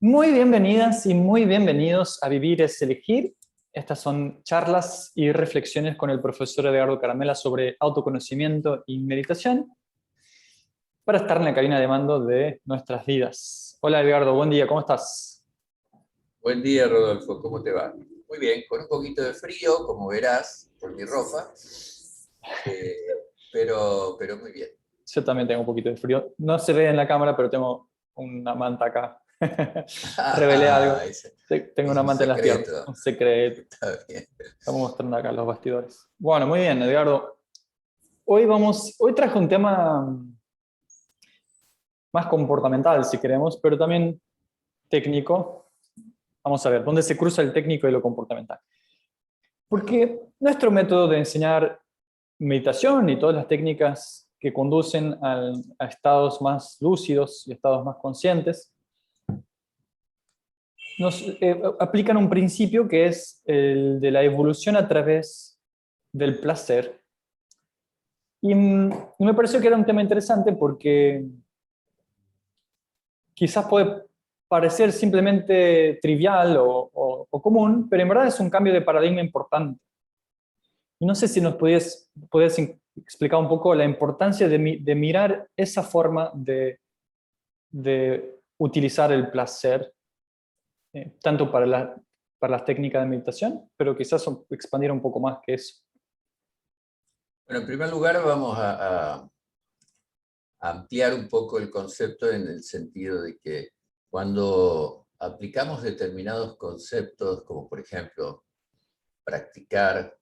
Muy bienvenidas y muy bienvenidos a Vivir es Elegir. Estas son charlas y reflexiones con el profesor Edgardo Caramela sobre autoconocimiento y meditación para estar en la cabina de mando de nuestras vidas. Hola Edgardo, buen día, ¿cómo estás? Buen día, Rodolfo, ¿cómo te va? Muy bien, con un poquito de frío, como verás, por mi ropa, eh, pero muy bien. Yo también tengo un poquito de frío. No se ve en la cámara, pero tengo una manta acá. Revelé algo. Tengo Es una un manta en las piernas, secreto. un secreto. Está bien. Estamos mostrando acá los bastidores. Bueno, muy bien, Edgardo. Hoy traje un tema más comportamental, si queremos, pero también técnico. Vamos a ver, ¿dónde se cruza el técnico y lo comportamental? Bueno, Porque nuestro método de enseñar meditación y todas las técnicas que conducen a estados más lúcidos y estados más conscientes, nos aplican un principio que es el de la evolución a través del placer. Y me pareció que era un tema interesante porque quizás puede parecer simplemente trivial o común, pero en verdad es un cambio de paradigma importante. Y no sé si nos podías explicar un poco la importancia de mirar esa forma de utilizar el placer, tanto para las técnicas de meditación, pero quizás expandir un poco más que eso. en primer lugar vamos a ampliar un poco el concepto en el sentido de que cuando aplicamos determinados conceptos, como por ejemplo practicar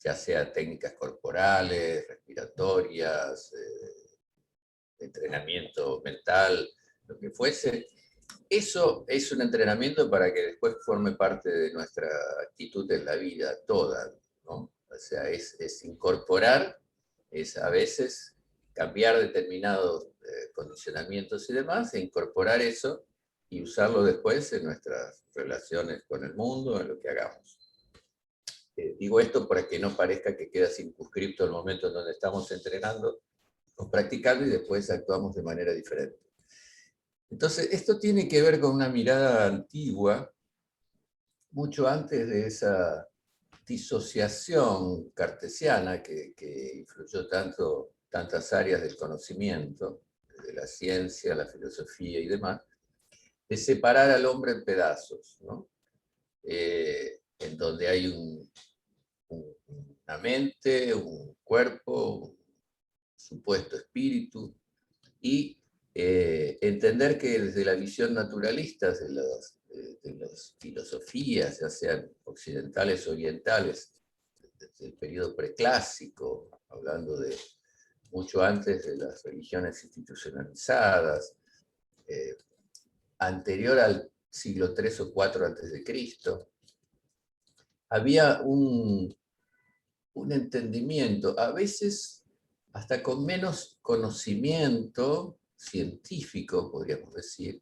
ya sea técnicas corporales, respiratorias, entrenamiento mental, lo que fuese. Eso es un entrenamiento para que después forme parte de nuestra actitud en la vida toda, ¿no? O sea, es incorporar, es a veces cambiar determinados condicionamientos y demás, e incorporar eso y usarlo después en nuestras relaciones con el mundo, en lo que hagamos. Digo esto para que no parezca que queda circunscripto el momento en donde estamos entrenando o practicando y después actuamos de manera diferente. Entonces, esto tiene que ver con una mirada antigua, mucho antes de esa disociación cartesiana que influyó tantas áreas del conocimiento, de la ciencia, la filosofía y demás, de separar al hombre en pedazos, ¿no? En donde hay una mente, un cuerpo, un supuesto espíritu, y entender que desde la visión naturalista de las filosofías, ya sean occidentales o orientales, desde el periodo preclásico, hablando de mucho antes de las religiones institucionalizadas, eh, anterior al siglo III o IV antes de Cristo, había un entendimiento, a veces hasta con menos conocimiento científico, podríamos decir,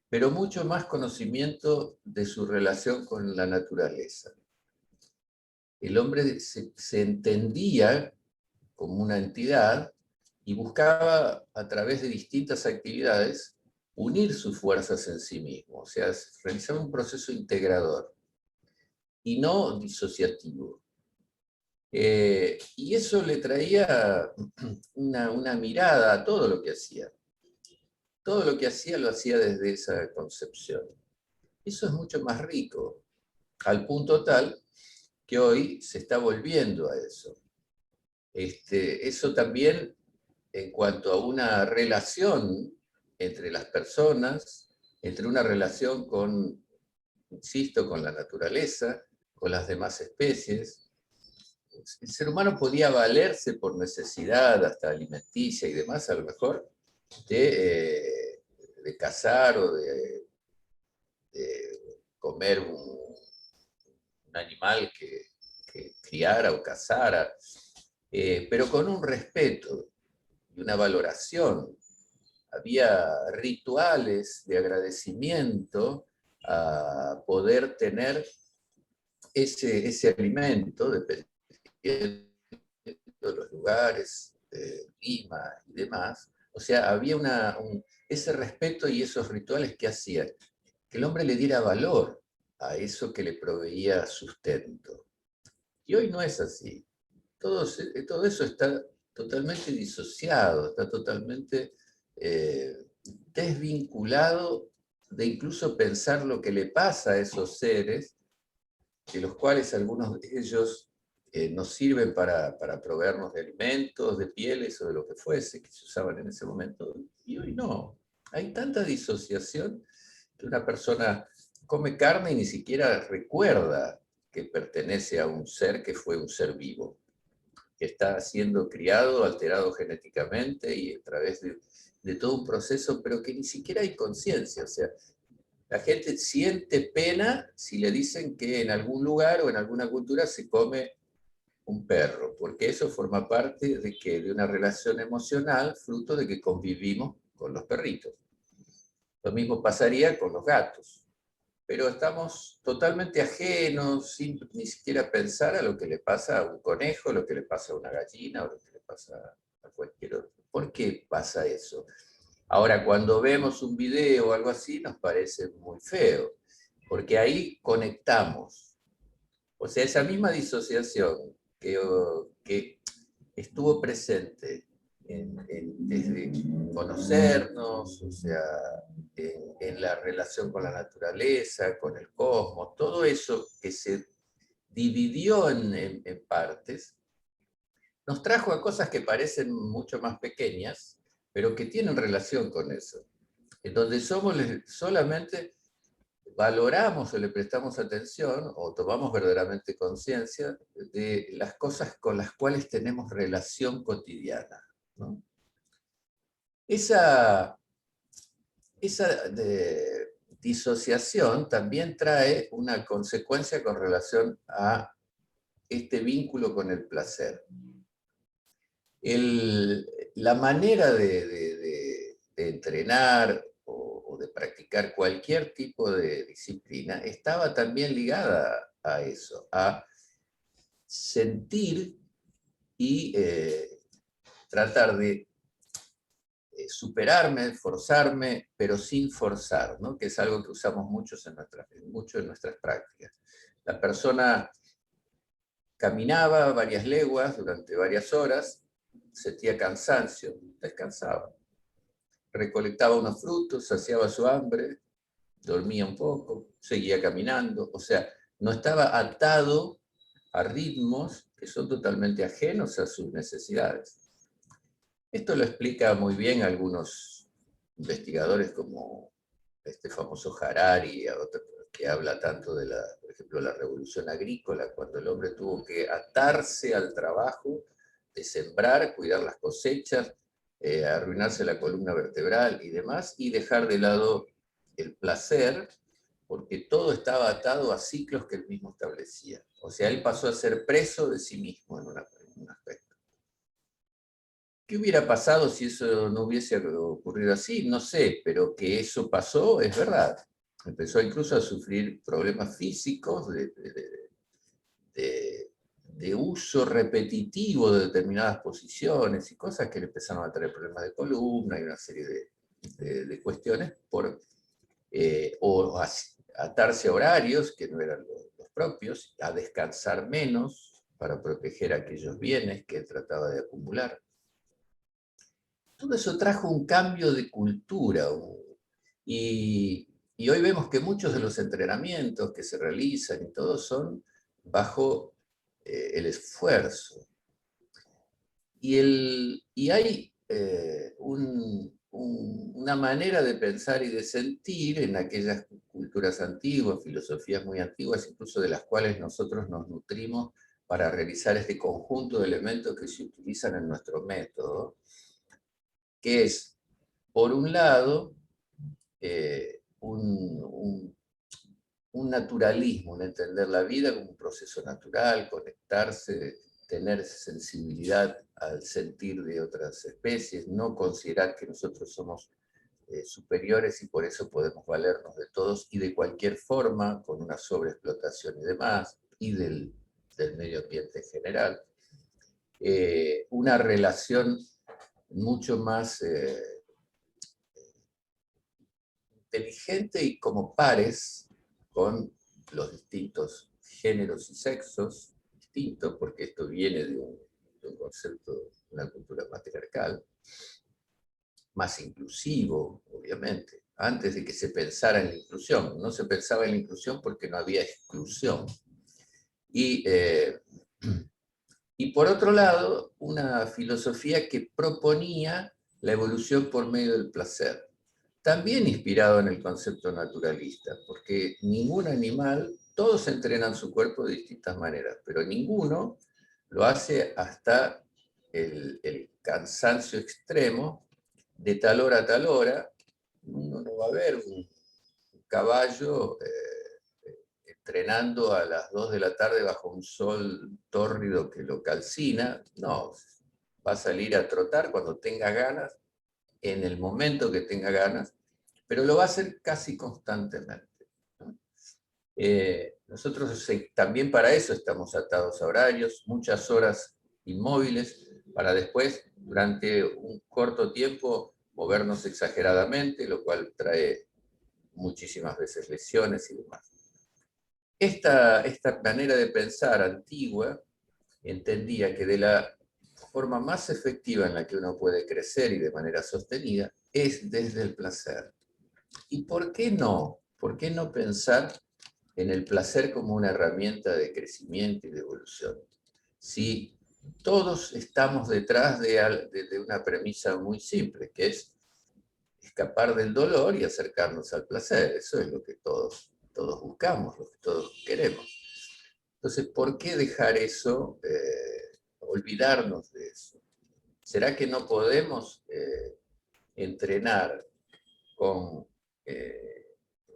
pero mucho más conocimiento de su relación con la naturaleza. El hombre se entendía como una entidad y buscaba a través de distintas actividades unir sus fuerzas en sí mismo, o sea, realizaba un proceso integrador y no disociativo. Y eso le traía una mirada a todo lo que hacía. Todo lo que hacía lo hacía desde esa concepción. Eso es mucho más rico, al punto tal que hoy se está volviendo a eso. Eso también en cuanto a una relación entre las personas, entre una relación con, insisto, con la naturaleza, con las demás especies. El ser humano podía valerse por necesidad, hasta alimenticia y demás, a lo mejor, de cazar o de comer un animal que criara o cazara, pero con un respeto y una valoración. Había rituales de agradecimiento a poder tener ese alimento, dependiendo de los lugares, Lima y demás. O sea, había ese respeto y esos rituales que hacían que el hombre le diera valor a eso que le proveía sustento. Y hoy no es así. Todo eso está totalmente disociado, está totalmente desvinculado de incluso pensar lo que le pasa a esos seres, de los cuales algunos de ellos nos sirven para proveernos de alimentos, de pieles o de lo que fuese que se usaban en ese momento. Y hoy no. Hay tanta disociación que una persona come carne y ni siquiera recuerda que pertenece a un ser que fue un ser vivo, que está siendo criado, alterado genéticamente y a través de todo un proceso, pero que ni siquiera hay conciencia. O sea, la gente siente pena si le dicen que en algún lugar o en alguna cultura se come un perro, porque eso forma parte de una relación emocional fruto de que convivimos con los perritos. Lo mismo pasaría con los gatos, pero estamos totalmente ajenos, sin ni siquiera pensar a lo que le pasa a un conejo, lo que le pasa a una gallina, o lo que le pasa a cualquier otro. ¿Por qué pasa eso? Ahora, cuando vemos un video o algo así, nos parece muy feo, porque ahí conectamos. O sea, esa misma disociación que estuvo presente desde conocernos, o sea, en la relación con la naturaleza, con el cosmos, todo eso que se dividió en partes, nos trajo a cosas que parecen mucho más pequeñas, pero que tienen relación con eso. En donde solamente valoramos o le prestamos atención o tomamos verdaderamente conciencia de las cosas con las cuales tenemos relación cotidiana, ¿no? Esa disociación también trae una consecuencia con relación a este vínculo con el placer. La manera de entrenar o de practicar cualquier tipo de disciplina estaba también ligada a eso, a sentir y tratar de superarme, forzarme, pero sin forzar, ¿no? Que es algo que usamos mucho en nuestras prácticas. La persona caminaba varias leguas durante varias horas, sentía cansancio, descansaba. Recolectaba unos frutos, saciaba su hambre, dormía un poco, seguía caminando. O sea, no estaba atado a ritmos que son totalmente ajenos a sus necesidades. Esto lo explica muy bien algunos investigadores como este famoso Harari, que habla tanto de por ejemplo, la revolución agrícola, cuando el hombre tuvo que atarse al trabajo de sembrar, cuidar las cosechas, arruinarse la columna vertebral y demás, y dejar de lado el placer, porque todo estaba atado a ciclos que él mismo establecía. O sea, él pasó a ser preso de sí mismo en un aspecto. ¿Qué hubiera pasado si eso no hubiese ocurrido así? No sé, pero que eso pasó es verdad. Empezó incluso a sufrir problemas físicos de uso repetitivo de determinadas posiciones y cosas que le empezaron a traer problemas de columna y una serie de cuestiones o atarse a horarios que no eran los propios, a descansar menos para proteger aquellos bienes que él trataba de acumular. Todo eso trajo un cambio de cultura. Y hoy vemos que muchos de los entrenamientos que se realizan y todo son bajo el esfuerzo. Y hay una manera de pensar y de sentir en aquellas culturas antiguas, filosofías muy antiguas, incluso de las cuales nosotros nos nutrimos para realizar este conjunto de elementos que se utilizan en nuestro método, que es, por un lado, un naturalismo, un entender la vida como un proceso natural, conectarse, tener sensibilidad al sentir de otras especies, no considerar que nosotros somos superiores y por eso podemos valernos de todos y de cualquier forma, con una sobreexplotación y demás, y del medio ambiente en general. Una relación mucho más inteligente y como pares con los distintos géneros y sexos, distintos, porque esto viene de un concepto de una cultura matriarcal, más inclusivo, obviamente, antes de que se pensara en la inclusión. No se pensaba en la inclusión porque no había exclusión. Y por otro lado, una filosofía que proponía la evolución por medio del placer, también inspirado en el concepto naturalista, porque ningún animal, todos entrenan su cuerpo de distintas maneras, pero ninguno lo hace hasta el cansancio extremo, de tal hora a tal hora. Uno no va a ver un caballo entrenando a las 2 de la tarde bajo un sol tórrido que lo calcina. No, va a salir a trotar cuando tenga ganas, en el momento que tenga ganas, pero lo va a hacer casi constantemente, ¿no? Nosotros también para eso estamos atados a horarios, muchas horas inmóviles, para después, durante un corto tiempo, movernos exageradamente, lo cual trae muchísimas veces lesiones y demás. Esta manera de pensar antigua entendía que de la forma más efectiva en la que uno puede crecer y de manera sostenida es desde el placer. ¿Y por qué no? ¿Por qué no pensar en el placer como una herramienta de crecimiento y de evolución? Si todos estamos detrás de una premisa muy simple, que es escapar del dolor y acercarnos al placer. Eso es lo que todos buscamos, lo que todos queremos. Entonces, ¿por qué dejar eso, olvidarnos de eso? ¿Será que no podemos entrenar con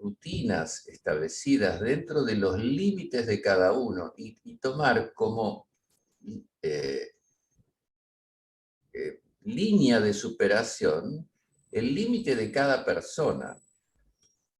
rutinas establecidas dentro de los límites de cada uno y tomar como línea de superación el límite de cada persona?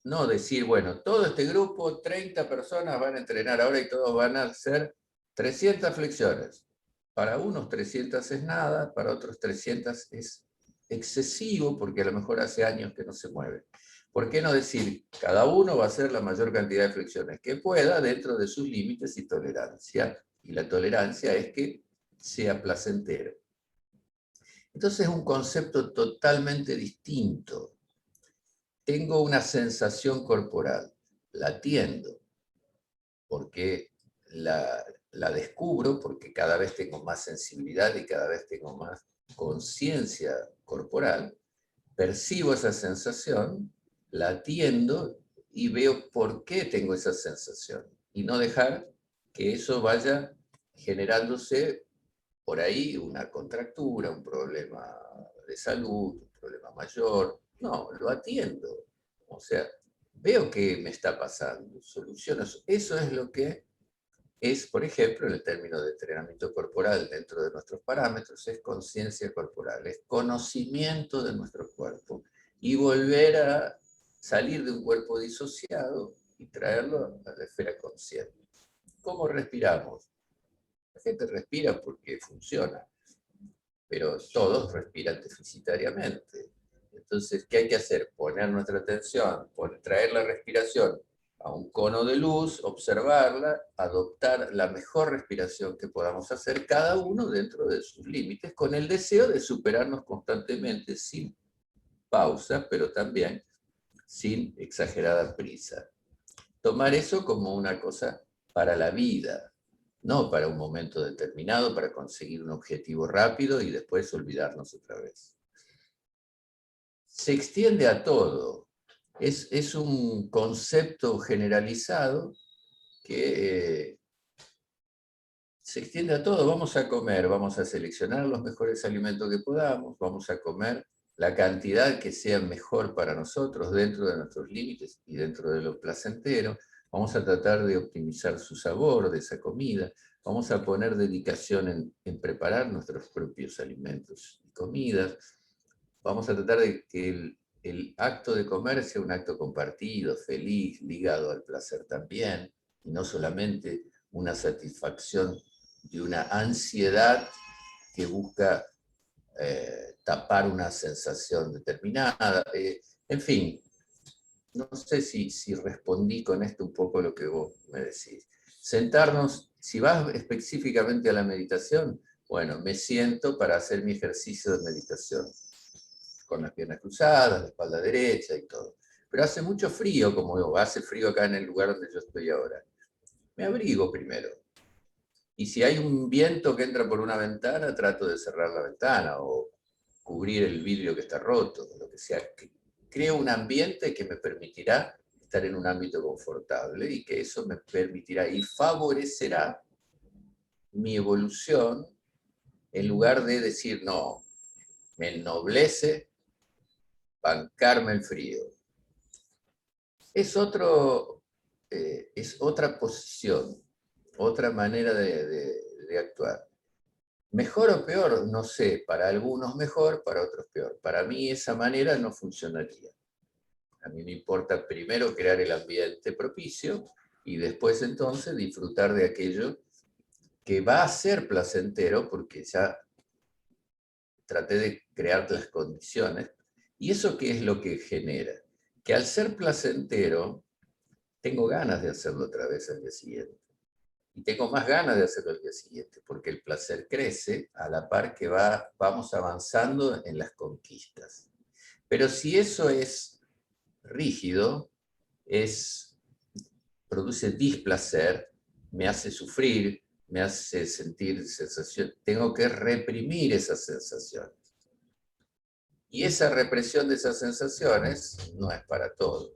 No decir, bueno, todo este grupo, 30 personas van a entrenar ahora y todos van a hacer 300 flexiones. Para unos 300 es nada, para otros 300 es excesivo porque a lo mejor hace años que no se mueve. ¿Por qué no decir, cada uno va a hacer la mayor cantidad de flexiones que pueda dentro de sus límites y tolerancia? Y la tolerancia es que sea placentero. Entonces es un concepto totalmente distinto. Tengo una sensación corporal, la atiendo, porque la descubro, porque cada vez tengo más sensibilidad y cada vez tengo más conciencia corporal, percibo esa sensación, la atiendo y veo por qué tengo esa sensación. Y no dejar que eso vaya generándose por ahí una contractura, un problema de salud, un problema mayor. No, lo atiendo. O sea, veo qué me está pasando, soluciono eso. Eso es lo que es, por ejemplo, en el término de entrenamiento corporal dentro de nuestros parámetros, es conciencia corporal, es conocimiento de nuestro cuerpo y volver a salir de un cuerpo disociado y traerlo a la esfera consciente. ¿Cómo respiramos? La gente respira porque funciona, pero todos respiran deficitariamente. Entonces, ¿qué hay que hacer? Poner nuestra atención, traer la respiración a un cono de luz, observarla, adoptar la mejor respiración que podamos hacer, cada uno dentro de sus límites, con el deseo de superarnos constantemente, sin pausa, pero también sin exagerada prisa. Tomar eso como una cosa para la vida, no para un momento determinado, para conseguir un objetivo rápido y después olvidarnos otra vez. Se extiende a todo. Es un concepto generalizado que se extiende a todo. Vamos a comer, vamos a seleccionar los mejores alimentos que podamos, vamos a comer la cantidad que sea mejor para nosotros dentro de nuestros límites y dentro de lo placentero. Vamos a tratar de optimizar su sabor de esa comida. Vamos a poner dedicación en preparar nuestros propios alimentos y comidas. Vamos a tratar de que el acto de comer sea un acto compartido, feliz, ligado al placer también, y no solamente una satisfacción de una ansiedad que busca tapar una sensación determinada. En fin, no sé si respondí con esto un poco lo que vos me decís. Sentarnos, si vas específicamente a la meditación, bueno, me siento para hacer mi ejercicio de meditación, con las piernas cruzadas, la espalda derecha y todo. Pero hace mucho frío, como hace frío acá en el lugar donde yo estoy ahora. Me abrigo primero. Y si hay un viento que entra por una ventana, trato de cerrar la ventana o cubrir el vidrio que está roto, lo que sea. Creo un ambiente que me permitirá estar en un ámbito confortable y que eso me permitirá y favorecerá mi evolución en lugar de decir, no, me ennoblece bancarme el frío. Es otra posición, otra manera de actuar. Mejor o peor, no sé, para algunos mejor, para otros peor. Para mí esa manera no funcionaría. A mí me importa primero crear el ambiente propicio y después entonces disfrutar de aquello que va a ser placentero porque ya traté de crear las condiciones. ¿Y eso qué es lo que genera? Que al ser placentero, tengo ganas de hacerlo otra vez al día siguiente. Y tengo más ganas de hacerlo al día siguiente, porque el placer crece a la par que vamos avanzando en las conquistas. Pero si eso es rígido, produce displacer, me hace sufrir, me hace sentir sensación, tengo que reprimir esas sensaciones. Y esa represión de esas sensaciones no es para todos.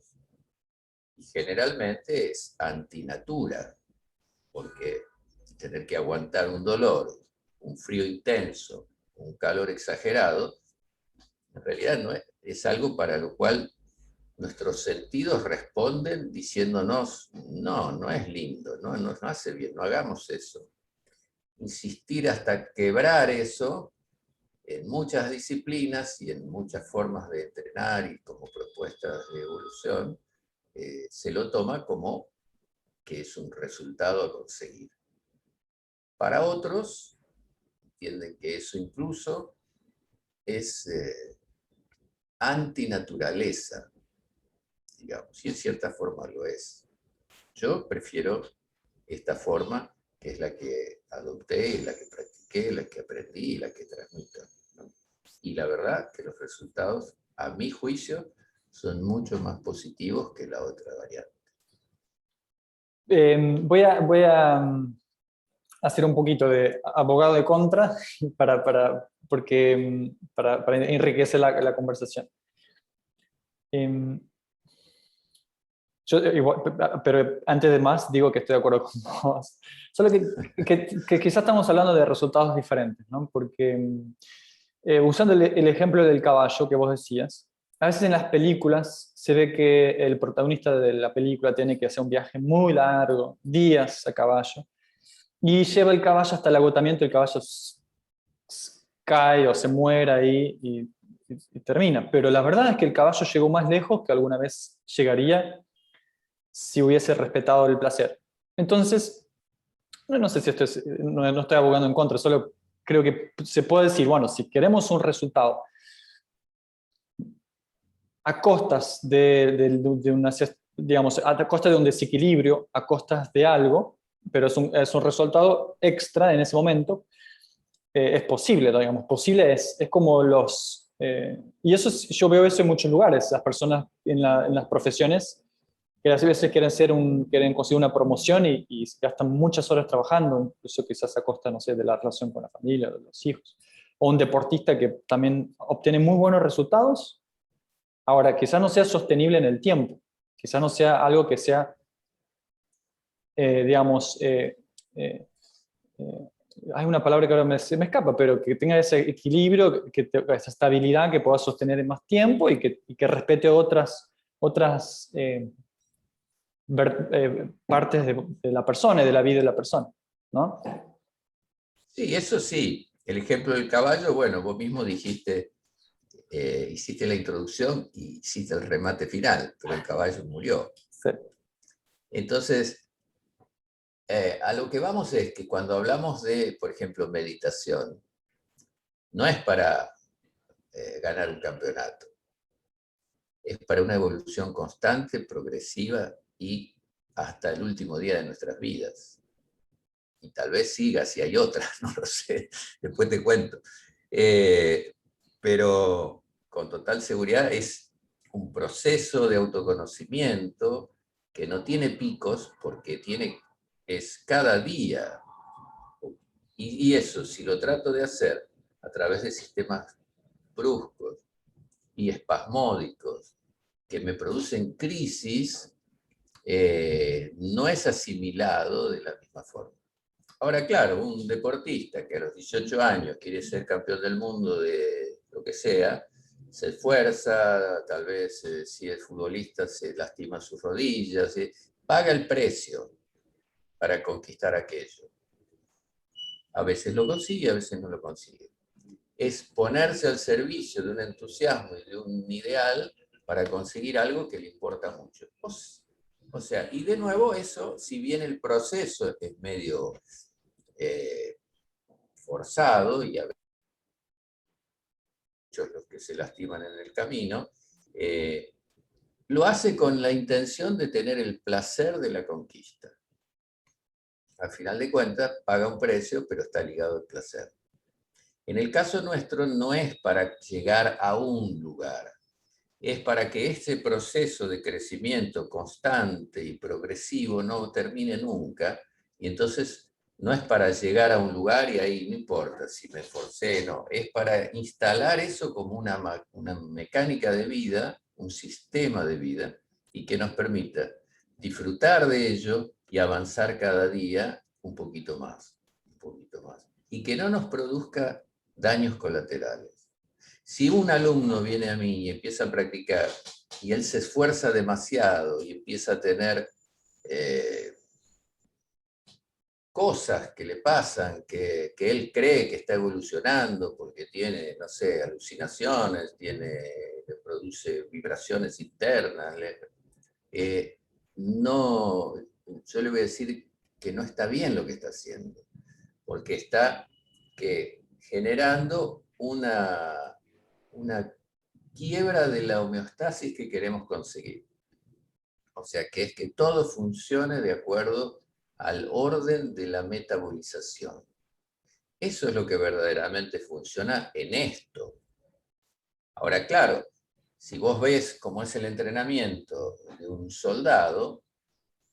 Y generalmente es antinatura, porque tener que aguantar un dolor, un frío intenso, un calor exagerado, en realidad es algo para lo cual nuestros sentidos responden diciéndonos, no, no es lindo, no nos hace bien, no hagamos eso. Insistir hasta quebrar eso en muchas disciplinas y en muchas formas de entrenar y como propuestas de evolución, se lo toma como que es un resultado a conseguir. Para otros, entienden que eso incluso es antinaturaleza, digamos, y en cierta forma lo es. Yo prefiero esta forma, que es la que adopté, la que practiqué, la que aprendí y la que transmito, ¿no? Y la verdad que los resultados, a mi juicio, son mucho más positivos que la otra variante. Voy a hacer un poquito de abogado de contra para enriquecer la conversación. Pero antes de más, digo que estoy de acuerdo con vos. Solo que quizás estamos hablando de resultados diferentes, ¿no? Porque usando el ejemplo del caballo que vos decías, a veces en las películas se ve que el protagonista de la película tiene que hacer un viaje muy largo, días a caballo, y lleva el caballo hasta el agotamiento, el caballo cae o se muere ahí y termina. Pero la verdad es que el caballo llegó más lejos que alguna vez llegaría si hubiese respetado el placer. Entonces, no sé si no estoy abogando en contra, solo creo que se puede decir, bueno, si queremos un resultado a costas de una, digamos, a costa de un desequilibrio, a costas de algo, pero es un resultado extra en ese momento, es posible, digamos, posible es como y eso yo veo eso en muchos lugares, las personas en las profesiones que a veces quieren conseguir una promoción y gastan muchas horas trabajando, incluso quizás a costa, no sé, de la relación con la familia, de los hijos. O un deportista que también obtiene muy buenos resultados. Ahora, quizás no sea sostenible en el tiempo, quizás no sea algo que sea, digamos, hay una palabra que ahora se me escapa, pero que tenga ese equilibrio, esa estabilidad que pueda sostener en más tiempo y que respete otras partes de la persona y de la vida de la persona, ¿no? Sí, eso sí. El ejemplo del caballo, bueno, vos mismo dijiste, hiciste la introducción y hiciste el remate final, pero el caballo murió. Sí. Entonces, a lo que vamos es que cuando hablamos de, por ejemplo, meditación, no es para ganar un campeonato. es para una evolución constante, progresiva y hasta el último día de nuestras vidas. Y tal vez siga si hay otras, no lo sé, después te cuento. Pero con total seguridad es un proceso de autoconocimiento que no tiene picos porque es cada día. Y eso, si lo trato de hacer a través de sistemas bruscos y espasmódicos que me producen crisis, no es asimilado de la misma forma. Ahora, claro, un deportista que a los 18 años quiere ser campeón del mundo de lo que sea, se esfuerza, tal vez si es futbolista se lastima sus rodillas, paga el precio para conquistar aquello. A veces lo consigue, a veces no lo consigue. Es ponerse al servicio de un entusiasmo y de un ideal para conseguir algo que le importa mucho. O sea, y de nuevo eso, si bien el proceso es medio forzado, y a veces los que se lastiman en el camino, lo hace con la intención de tener el placer de la conquista. Al final de cuentas, paga un precio, pero está ligado al placer. En el caso nuestro no es para llegar a un lugar, es para que este proceso de crecimiento constante y progresivo no termine nunca, y entonces no es para llegar a un lugar y ahí no importa si me esforcé, no, es para instalar eso como una mecánica de vida, un sistema de vida, y que nos permita disfrutar de ello y avanzar cada día un poquito más, y que no nos produzca daños colaterales. Si un alumno viene a mí y empieza a practicar y él se esfuerza demasiado y empieza a tener cosas que le pasan, que él cree que está evolucionando porque tiene, no sé, alucinaciones, le produce vibraciones internas, no, yo le voy a decir que no está bien lo que está haciendo, porque está generando una quiebra de la homeostasis que queremos conseguir. O sea, que es que todo funcione de acuerdo al orden de la metabolización. Eso es lo que verdaderamente funciona en esto. Ahora, claro, si vos ves cómo es el entrenamiento de un soldado,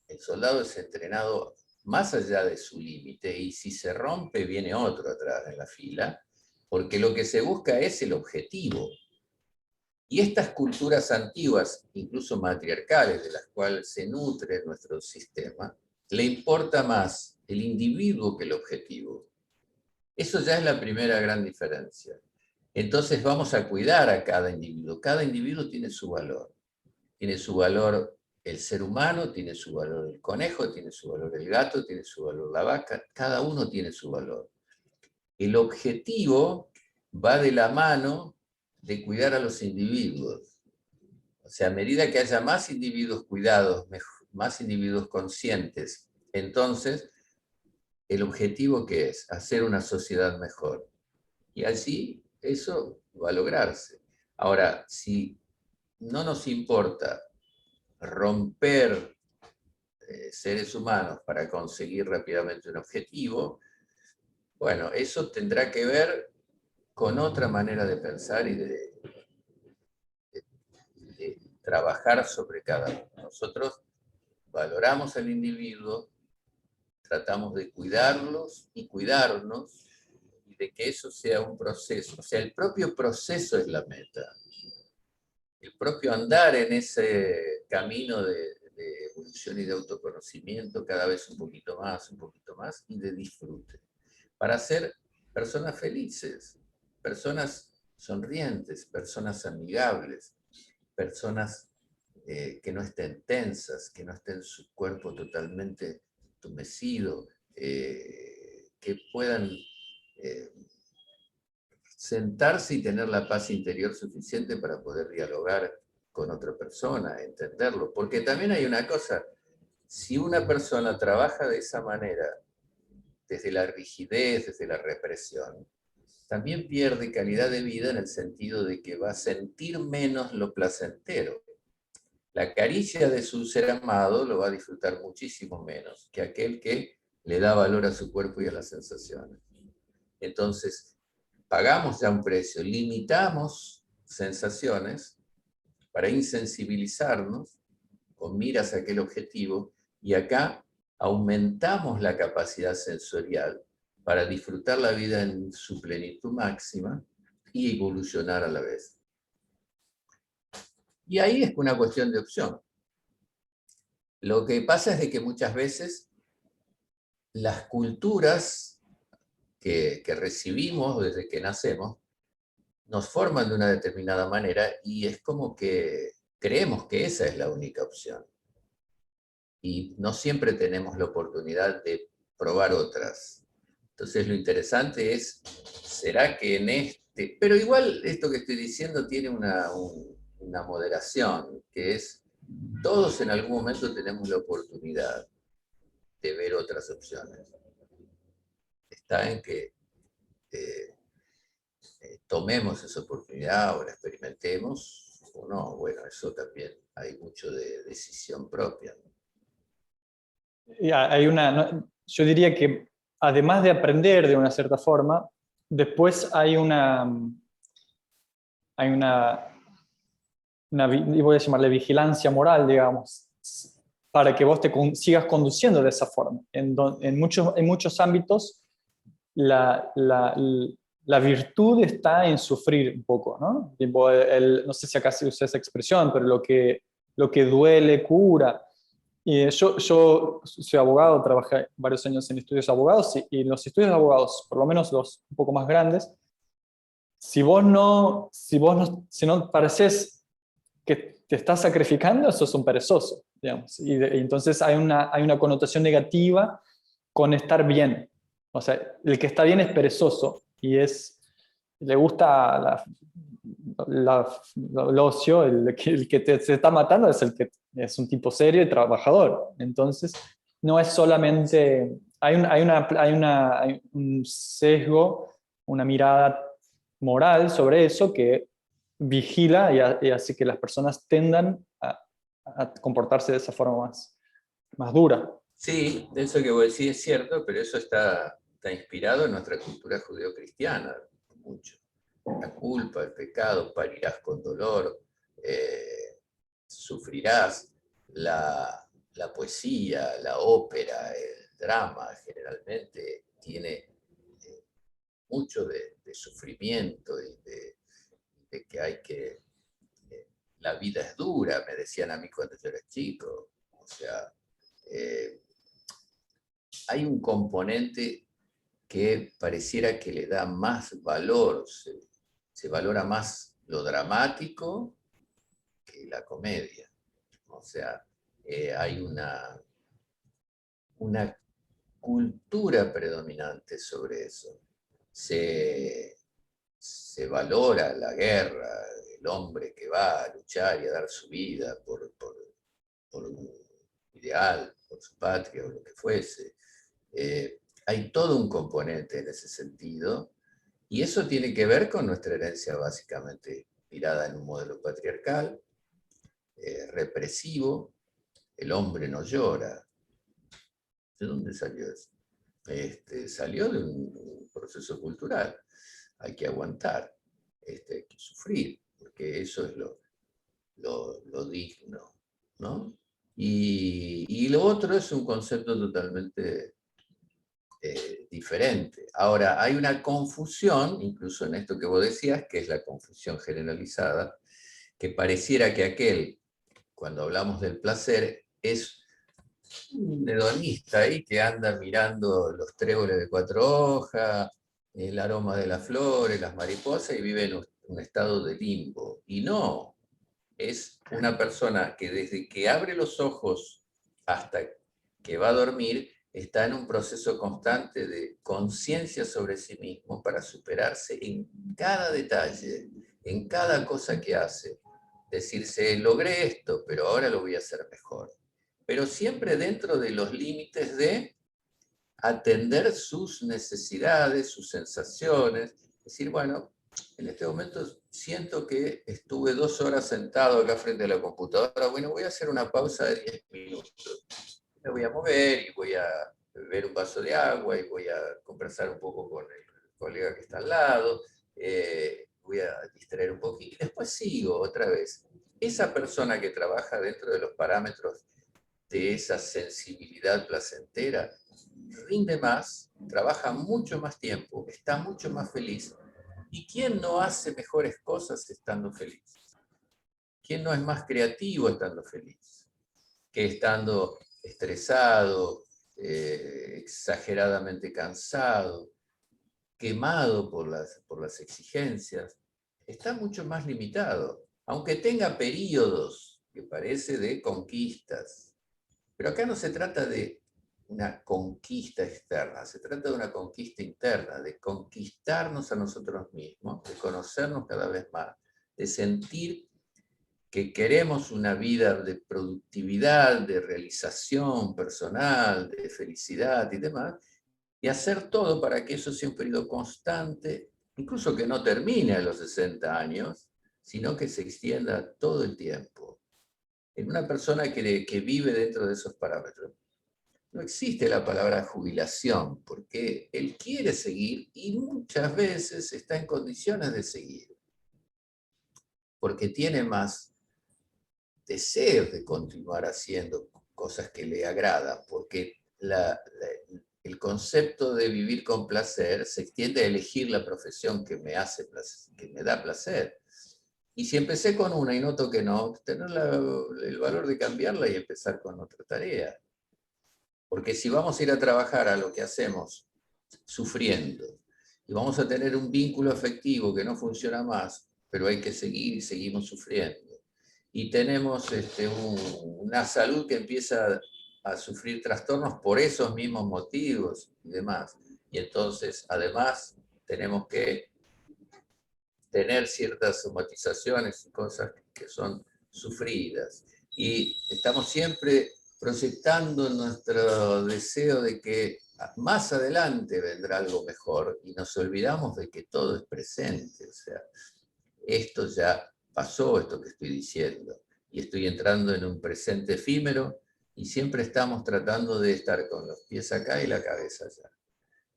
el soldado es entrenado más allá de su límite, y si se rompe viene otro atrás en la fila, porque lo que se busca es el objetivo. Y estas culturas antiguas, incluso matriarcales, de las cuales se nutre nuestro sistema, le importa más el individuo que el objetivo. Eso ya es la primera gran diferencia. Entonces vamos a cuidar a cada individuo. Cada individuo tiene su valor. Tiene su valor el ser humano, tiene su valor el conejo, tiene su valor el gato, tiene su valor la vaca. Cada uno tiene su valor. El objetivo va de la mano de cuidar a los individuos. O sea, a medida que haya más individuos cuidados, más individuos conscientes, entonces, ¿el objetivo qué es? Hacer una sociedad mejor. Y así eso va a lograrse. Ahora, si no nos importa romper seres humanos para conseguir rápidamente un objetivo, bueno, eso tendrá que ver con otra manera de pensar y de trabajar sobre cada uno. Nosotros valoramos al individuo, tratamos de cuidarlos y cuidarnos, y de que eso sea un proceso. O sea, el propio proceso es la meta. El propio andar en ese camino de evolución y de autoconocimiento cada vez un poquito más, y de disfrute. Para ser personas felices, personas sonrientes, personas amigables, personas que no estén tensas, que no estén su cuerpo totalmente entumecido, que puedan sentarse y tener la paz interior suficiente para poder dialogar con otra persona, entenderlo. Porque también hay una cosa, si una persona trabaja de esa manera, desde la rigidez, desde la represión, también pierde calidad de vida en el sentido de que va a sentir menos lo placentero. La caricia de su ser amado lo va a disfrutar muchísimo menos que aquel que le da valor a su cuerpo y a las sensaciones. Entonces, pagamos ya un precio, limitamos sensaciones para insensibilizarnos con miras a aquel objetivo, y acá aumentamos la capacidad sensorial para disfrutar la vida en su plenitud máxima y evolucionar a la vez. Y ahí es una cuestión de opción. Lo que pasa es de que muchas veces las culturas que recibimos desde que nacemos nos forman de una determinada manera y es como que creemos que esa es la única opción. Y no siempre tenemos la oportunidad de probar otras. Entonces lo interesante es, ¿será que en este? Pero igual esto que estoy diciendo tiene una moderación, que es, todos en algún momento tenemos la oportunidad de ver otras opciones. Está en que tomemos esa oportunidad o la experimentemos o no. Bueno, eso también hay mucho de decisión propia, ¿no? Y hay yo diría que además de aprender de una cierta forma, después y voy a llamarle vigilancia moral, digamos, para que vos sigas conduciendo de esa forma. En muchos ámbitos, la virtud está en sufrir un poco, ¿no? Tipo, no sé si acá se usa esa expresión, pero lo que duele cura. Y yo soy abogado, trabajé varios años en estudios de abogados, y los estudios de abogados, por lo menos los un poco más grandes, si no pareces que te estás sacrificando, sos un perezoso, digamos. Y entonces hay una connotación negativa con estar bien. O sea, el que está bien es perezoso y le gusta el ocio, el que se está matando es el que es un tipo serio y trabajador. Entonces, no es solamente, hay un sesgo, una mirada moral sobre eso que vigila y hace que las personas tendan a comportarse de esa forma más dura. Sí, eso que vos decís es cierto, pero eso está inspirado en nuestra cultura judeocristiana, mucho. La culpa, el pecado, parirás con dolor, sufrirás. La poesía, la ópera, el drama generalmente tiene mucho de sufrimiento y de que hay que... la vida es dura, me decían a mí cuando yo era chico. O sea, hay un componente que pareciera que le da más valor, se valora más lo dramático que la comedia. O sea, hay una cultura predominante sobre eso. Se valora la guerra, el hombre que va a luchar y a dar su vida por un ideal, por su patria o lo que fuese. Hay todo un componente en ese sentido, y eso tiene que ver con nuestra herencia básicamente inspirada en un modelo patriarcal, represivo. El hombre no llora. ¿De dónde salió eso? Salió de un proceso cultural. Hay que aguantar, hay que sufrir, porque eso es lo digno, ¿no? Y lo otro es un concepto totalmente diferente. Ahora, hay una confusión, incluso en esto que vos decías, que es la confusión generalizada, que pareciera que aquel, cuando hablamos del placer, es un hedonista ahí que anda mirando los tréboles de 4 hojas, el aroma de las flores, las mariposas, y vive en un estado de limbo. Y no, es una persona que desde que abre los ojos hasta que va a dormir, está en un proceso constante de conciencia sobre sí mismo para superarse en cada detalle, en cada cosa que hace. Decirse, logré esto, pero ahora lo voy a hacer mejor. Pero siempre dentro de los límites de atender sus necesidades, sus sensaciones, Decir, bueno, en este momento siento que estuve 2 horas sentado acá frente a la computadora, bueno, voy a hacer una pausa de 10 minutos. Me voy a mover y voy a beber un vaso de agua y voy a conversar un poco con el colega que está al lado, voy a distraer un poquito y después sigo otra vez. Esa persona que trabaja dentro de los parámetros de esa sensibilidad placentera rinde más, trabaja mucho más tiempo, está mucho más feliz. ¿Y quién no hace mejores cosas estando feliz? ¿Quién no es más creativo estando feliz que estando estresado, exageradamente cansado, quemado por las exigencias? Está mucho más limitado, aunque tenga periodos que parece de conquistas. Pero acá no se trata de una conquista externa, se trata de una conquista interna, de conquistarnos a nosotros mismos, de conocernos cada vez más, de sentir que queremos una vida de productividad, de realización personal, de felicidad y demás, y hacer todo para que eso sea un periodo constante, incluso que no termine a los 60 años, sino que se extienda todo el tiempo. En una persona que vive dentro de esos parámetros, no existe la palabra jubilación, porque él quiere seguir y muchas veces está en condiciones de seguir, porque tiene más deseos de continuar haciendo cosas que le agradan, porque el concepto de vivir con placer se extiende a elegir la profesión que me hace placer, que me da placer. Y si empecé con una y noto que no, tener el valor de cambiarla y empezar con otra tarea. Porque si vamos a ir a trabajar a lo que hacemos sufriendo, y vamos a tener un vínculo afectivo que no funciona más, pero hay que seguir y seguimos sufriendo, y tenemos una salud que empieza a sufrir trastornos por esos mismos motivos y demás, y entonces además tenemos que tener ciertas somatizaciones y cosas que son sufridas. Y estamos siempre proyectando nuestro deseo de que más adelante vendrá algo mejor y nos olvidamos de que todo es presente. O sea, esto ya pasó, esto que estoy diciendo, y estoy entrando en un presente efímero y siempre estamos tratando de estar con los pies acá y la cabeza allá,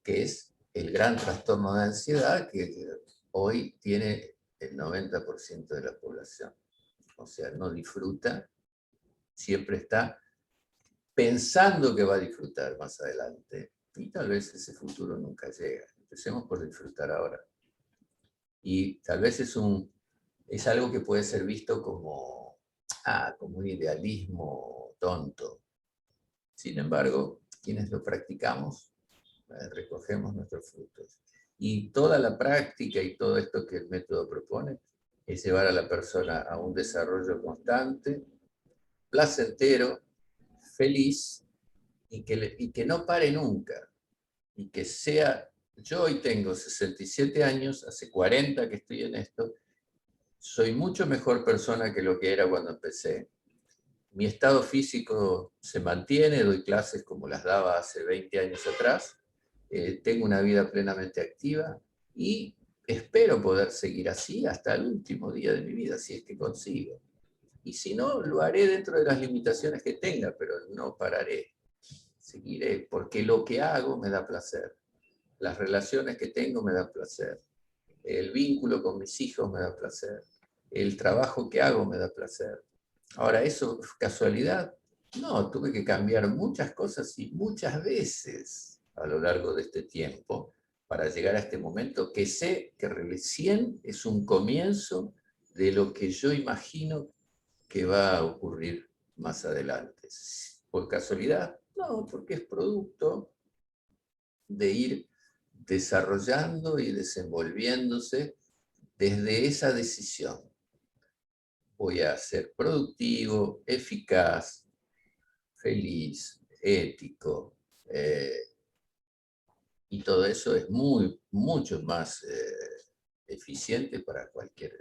que es el gran trastorno de ansiedad que hoy tiene el 90% de la población. O sea, no disfruta, siempre está pensando que va a disfrutar más adelante, y tal vez ese futuro nunca llega. Empecemos por disfrutar ahora. Y tal vez es algo que puede ser visto como un idealismo tonto. Sin embargo, quienes lo practicamos, recogemos nuestros frutos. Y toda la práctica y todo esto que el método propone es llevar a la persona a un desarrollo constante, placentero, feliz, y que no pare nunca. Y que sea, yo hoy tengo 67 años, hace 40 que estoy en esto, soy mucho mejor persona que lo que era cuando empecé. Mi estado físico se mantiene, doy clases como las daba hace 20 años atrás, tengo una vida plenamente activa y espero poder seguir así hasta el último día de mi vida, si es que consigo. Y si no, lo haré dentro de las limitaciones que tenga, pero no pararé. Seguiré, porque lo que hago me da placer. Las relaciones que tengo me dan placer. El vínculo con mis hijos me da placer. El trabajo que hago me da placer. Ahora, ¿eso es casualidad? No, tuve que cambiar muchas cosas y muchas veces a lo largo de este tiempo para llegar a este momento que sé que recién es un comienzo de lo que yo imagino que va a ocurrir más adelante. ¿Por casualidad? No, porque es producto de ir desarrollando y desenvolviéndose desde esa decisión. Voy a ser productivo, eficaz, feliz, ético, y todo eso es mucho más eficiente para cualquier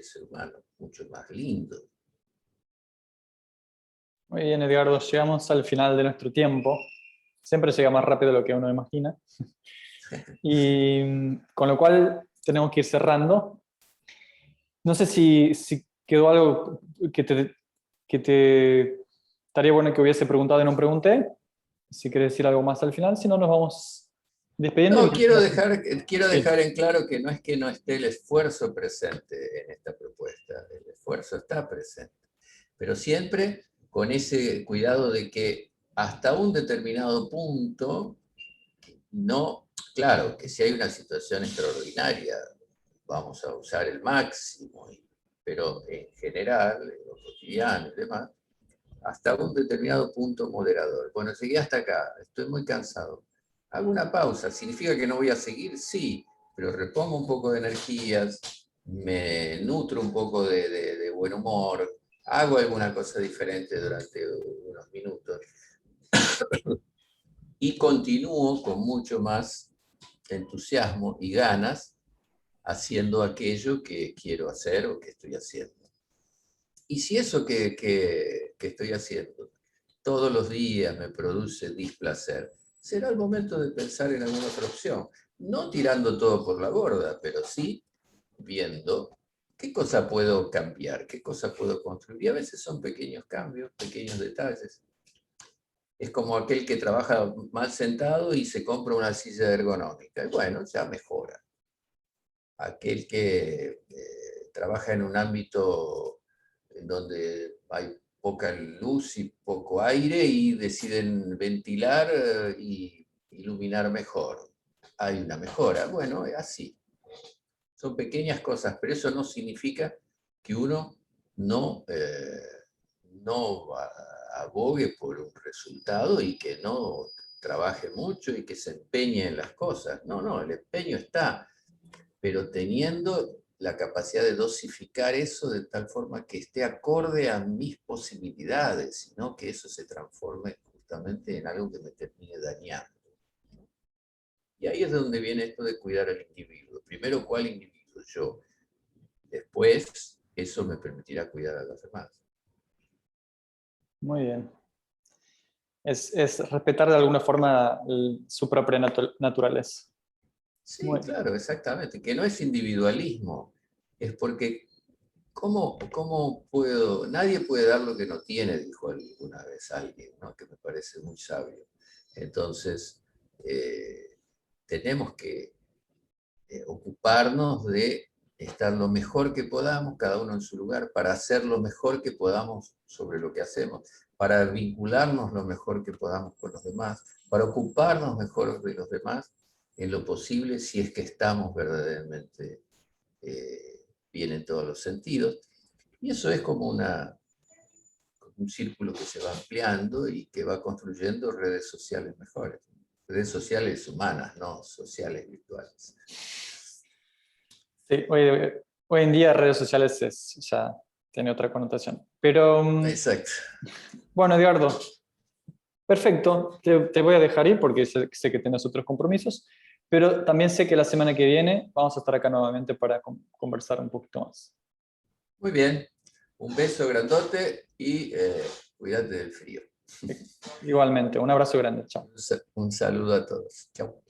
ser humano, mucho más lindo. Muy bien, Edgardo, llegamos al final de nuestro tiempo. Siempre llega más rápido de lo que uno imagina. Y con lo cual tenemos que ir cerrando. No sé si quedó algo que te estaría bueno que hubiese preguntado y no pregunté. Si quieres decir algo más al final, si no nos vamos despidiendo. No, quiero Sí. dejar en claro que no esté el esfuerzo presente en esta propuesta. El esfuerzo está presente, pero siempre con ese cuidado de que hasta un determinado punto, no, claro, que si hay una situación extraordinaria, vamos a usar el máximo, pero en general, en lo cotidiano y demás, hasta un determinado punto moderador. Bueno, llegué hasta acá, estoy muy cansado. Hago una pausa, ¿significa que no voy a seguir? Sí, pero repongo un poco de energías, me nutro un poco de buen humor, hago alguna cosa diferente durante unos minutos y continúo con mucho más entusiasmo y ganas haciendo aquello que quiero hacer o que estoy haciendo. Y si eso que estoy haciendo todos los días me produce displacer, será el momento de pensar en alguna otra opción. No tirando todo por la borda, pero sí viendo qué cosa puedo cambiar, qué cosa puedo construir. Y a veces son pequeños cambios, pequeños detalles. Es como aquel que trabaja mal sentado y se compra una silla ergonómica. Y bueno, ya mejora. Aquel que trabaja en un ámbito en donde hay poca luz y poco aire y deciden ventilar y iluminar mejor. Hay una mejora. Bueno, es así. Son pequeñas cosas, pero eso no significa que uno no abogue por un resultado y que no trabaje mucho y que se empeñe en las cosas. No, no, el empeño está, pero teniendo la capacidad de dosificar eso de tal forma que esté acorde a mis posibilidades, sino que eso se transforme justamente en algo que me termine dañando. Y ahí es donde viene esto de cuidar al individuo. Primero, ¿cuál individuo? Yo. Después, eso me permitirá cuidar a los demás. Muy bien. Es respetar de alguna forma su propia naturaleza. Sí, Muy bien. claro, exactamente. Que no es individualismo, es porque ¿cómo puedo? Nadie puede dar lo que no tiene, dijo alguna vez alguien, ¿no? Que me parece muy sabio. Entonces, tenemos que ocuparnos de estar lo mejor que podamos, cada uno en su lugar, para hacer lo mejor que podamos sobre lo que hacemos, para vincularnos lo mejor que podamos con los demás, para ocuparnos mejor de los demás en lo posible si es que estamos verdaderamente bien en todos los sentidos. Y eso es como un círculo que se va ampliando y que va construyendo redes sociales mejores. Redes sociales humanas, no sociales virtuales. Sí, hoy en día redes sociales ya tiene otra connotación. Pero Exacto. bueno, Edgardo, perfecto. Te voy a dejar ir porque sé que tienes otros compromisos, pero también sé que la semana que viene vamos a estar acá nuevamente para conversar un poquito más. Muy bien. Un beso grandote y cuídate del frío. Igualmente, un abrazo grande. Chao. Un saludo a todos. Chao.